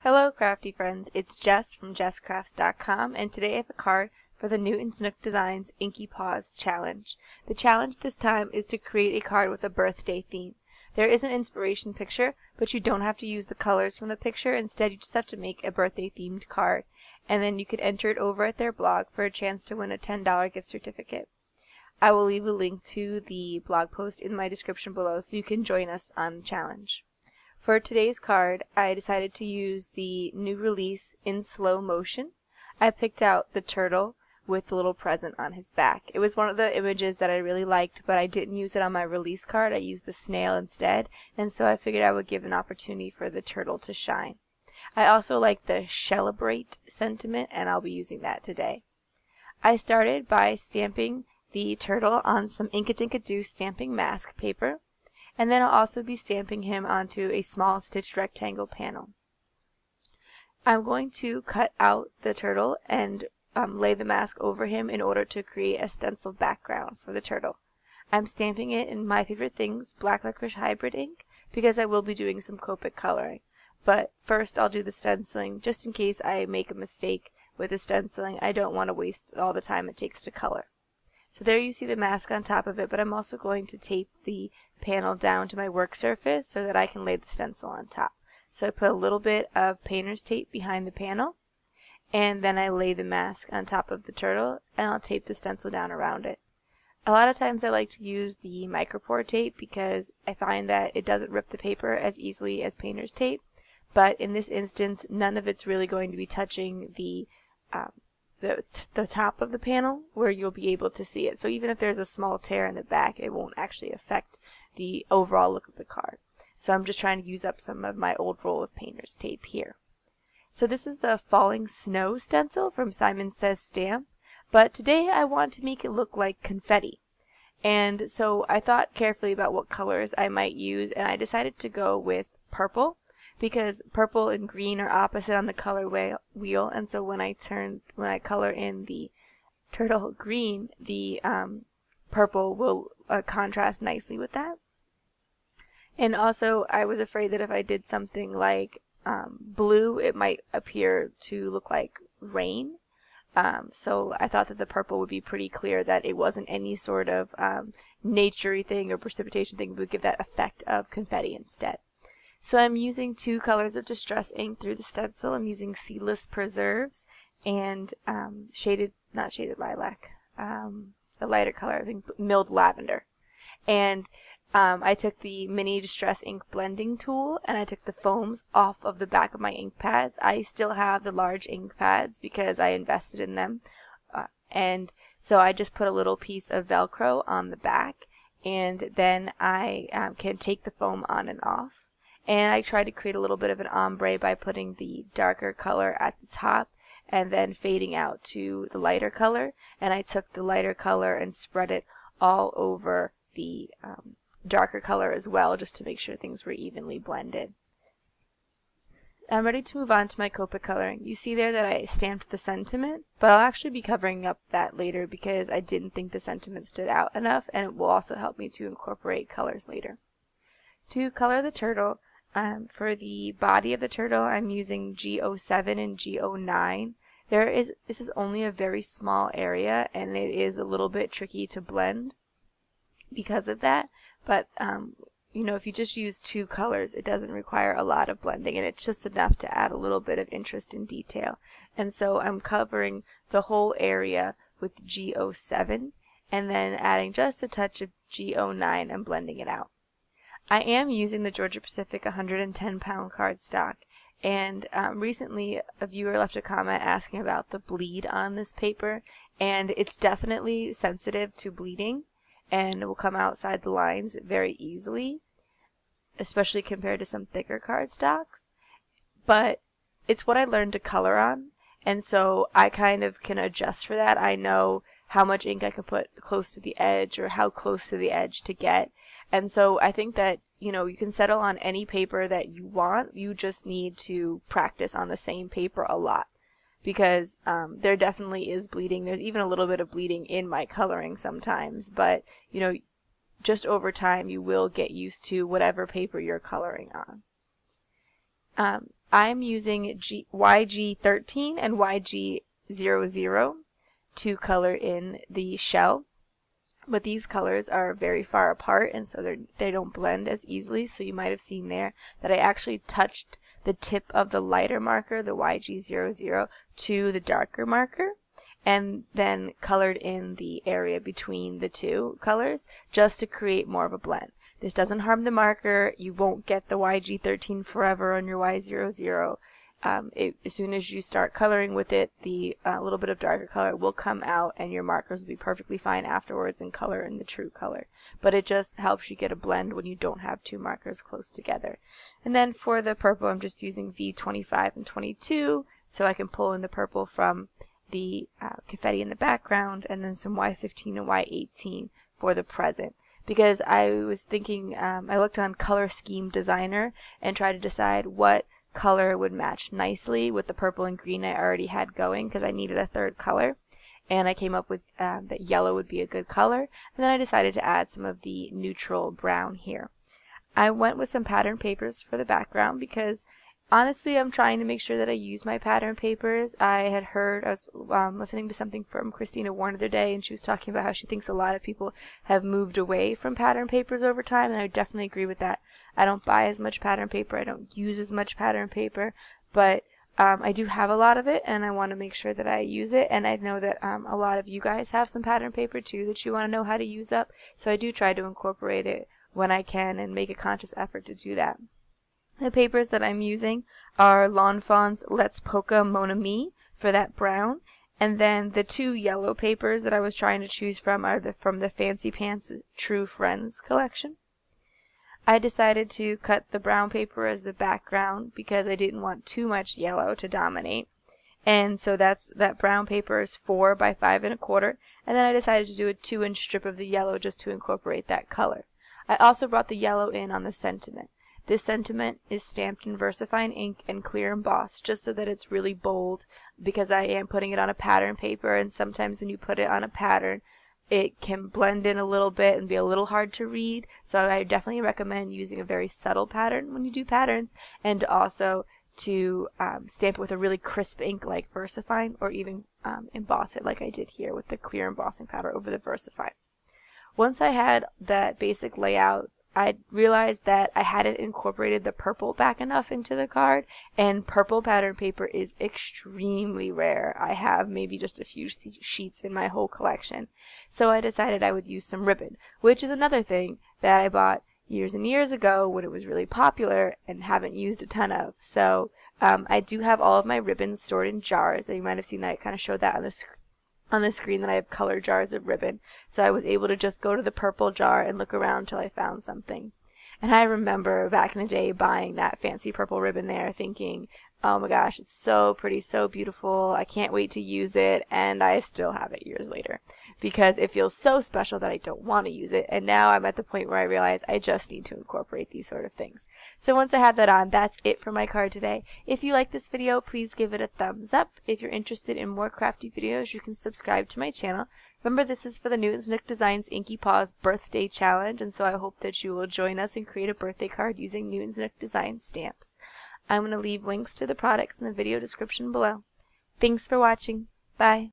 Hello crafty friends, it's Jess from jesscrafts.com, and today I have a card for the Nook Designs Inky Paws Challenge. The challenge this time is to create a card with a birthday theme. There is an inspiration picture, but you don't have to use the colors from the picture. Instead, you just have to make a birthday themed card, and then you can enter it over at their blog for a chance to win a $10 gift certificate. I will leave a link to the blog post in my description below so you can join us on the challenge. For today's card, I decided to use the new release in slow motion. I picked out the turtle with the little present on his back. It was one of the images that I really liked, but I didn't use it on my release card. I used the snail instead, and so I figured I would give an opportunity for the turtle to shine. I also like the celebrate sentiment, and I'll be using that today. I started by stamping the turtle on some Inkadinka stamping mask paper. And then I'll also be stamping him onto a small stitched rectangle panel. I'm going to cut out the turtle and lay the mask over him in order to create a stencil background for the turtle. I'm stamping it in My Favorite Things Black Licorice Hybrid ink because I will be doing some copic coloring. But first I'll do the stenciling just in case I make a mistake with the stenciling. I don't want to waste all the time it takes to color. So there you see the mask on top of it, but I'm also going to tape the panel down to my work surface so that I can lay the stencil on top. So I put a little bit of painter's tape behind the panel, and then I lay the mask on top of the turtle, and I'll tape the stencil down around it. A lot of times I like to use the micropore tape because I find that it doesn't rip the paper as easily as painter's tape, but in this instance none of it's really going to be touching the top of the panel where you'll be able to see it. So even if there's a small tear in the back, it won't actually affect the overall look of the card. So I'm just trying to use up some of my old roll of painter's tape here. So this is the Falling Snow stencil from Simon Says Stamp, but today I want to make it look like confetti. And so I thought carefully about what colors I might use, and I decided to go with purple, because purple and green are opposite on the color wheel, and so when I color in the turtle green, the purple will contrast nicely with that. And also I was afraid that if I did something like blue, it might appear to look like rain. So I thought that the purple would be pretty clear that it wasn't any sort of nature-y thing or precipitation thing, but would give that effect of confetti instead. So I'm using two colors of distress ink through the stencil. I'm using Seedless Preserves and not shaded lilac, a lighter color, I think milled lavender. And I took the mini distress ink blending tool and I took the foams off of the back of my ink pads. I still have the large ink pads because I invested in them. And so I just put a little piece of Velcro on the back, and then I can take the foam on and off. And I tried to create a little bit of an ombre by putting the darker color at the top and then fading out to the lighter color. And I took the lighter color and spread it all over the darker color as well, just to make sure things were evenly blended. I'm ready to move on to my copic coloring. You see there that I stamped the sentiment, but I'll actually be covering up that later because I didn't think the sentiment stood out enough, and it will also help me to incorporate colors later. To color the turtle, for the body of the turtle, I'm using G07 and G09. This is only a very small area, and it is a little bit tricky to blend because of that. But you know, if you just use two colors, it doesn't require a lot of blending, and it's just enough to add a little bit of interest and detail. And so I'm covering the whole area with G07, and then adding just a touch of G09 and blending it out. I am using the Georgia Pacific 110-pound cardstock, and recently a viewer left a comment asking about the bleed on this paper, and it's definitely sensitive to bleeding and it will come outside the lines very easily, especially compared to some thicker cardstocks. But it's what I learned to color on, and so I kind of can adjust for that. I know how much ink I can put close to the edge or how close to the edge to get. And so I think that, you know, you can settle on any paper that you want. You just need to practice on the same paper a lot, because there definitely is bleeding. There's even a little bit of bleeding in my coloring sometimes, but you know, just over time you will get used to whatever paper you're coloring on. I'm using YG13 and YG00 to color in the shell. But these colors are very far apart, and so they don't blend as easily. So you might have seen there that I actually touched the tip of the lighter marker, the YG00, to the darker marker, and then colored in the area between the two colors just to create more of a blend. This doesn't harm the marker. You won't get the YG13 forever on your Y00. As soon as you start coloring with it, the little bit of darker color will come out, and your markers will be perfectly fine afterwards and color in the true color. But it just helps you get a blend when you don't have two markers close together. And then for the purple, I'm just using V25 and 22, so I can pull in the purple from the confetti in the background, and then some Y15 and Y18 for the present. Because I was thinking, I looked on Color Scheme Designer and tried to decide what color would match nicely with the purple and green I already had going, because I needed a third color, and I came up with that yellow would be a good color, and then I decided to add some of the neutral brown here. I went with some pattern papers for the background because honestly I'm trying to make sure that I use my pattern papers. I was listening to something from Christina Warren the other day, and she was talking about how she thinks a lot of people have moved away from pattern papers over time, and I would definitely agree with that. I don't buy as much pattern paper, I don't use as much pattern paper, but I do have a lot of it, and I want to make sure that I use it, and I know that a lot of you guys have some pattern paper too that you want to know how to use up, so I do try to incorporate it when I can and make a conscious effort to do that. The papers that I'm using are Lawn Fawn's Let's Polka Mon Ami for that brown, and then the two yellow papers that I was trying to choose from are from the Fancy Pants True Friends collection. I decided to cut the brown paper as the background because I didn't want too much yellow to dominate. And so that brown paper is 4 by 5 1/4, and then I decided to do a 2-inch strip of the yellow just to incorporate that color. I also brought the yellow in on the sentiment. This sentiment is stamped in VersaFine ink and clear embossed just so that it's really bold, because I am putting it on a pattern paper, and sometimes when you put it on a pattern it can blend in a little bit and be a little hard to read. So I definitely recommend using a very subtle pattern when you do patterns, and also to stamp it with a really crisp ink like VersaFine, or even emboss it like I did here with the clear embossing powder over the VersaFine. Once I had that basic layout, I realized that I hadn't incorporated the purple back enough into the card, and purple pattern paper is extremely rare. I have maybe just a few sheets in my whole collection. So I decided I would use some ribbon, which is another thing that I bought years and years ago when it was really popular and haven't used a ton of. So I do have all of my ribbons stored in jars, and you might have seen that I kind of showed that on the screen that I have color jars of ribbon. So I was able to just go to the purple jar and look around until I found something. And I remember back in the day buying that fancy purple ribbon there, thinking, oh my gosh, it's so pretty, so beautiful, I can't wait to use it, and I still have it years later because it feels so special that I don't want to use it, and now I'm at the point where I realize I just need to incorporate these sort of things. So once I have that on, that's it for my card today. If you like this video, please give it a thumbs up. If you're interested in more crafty videos, you can subscribe to my channel. Remember, this is for the Newton's Nook Designs Inky Paws Birthday Challenge, and so I hope that you will join us and create a birthday card using Newton's Nook Designs stamps. I'm going to leave links to the products in the video description below. Thanks for watching. Bye.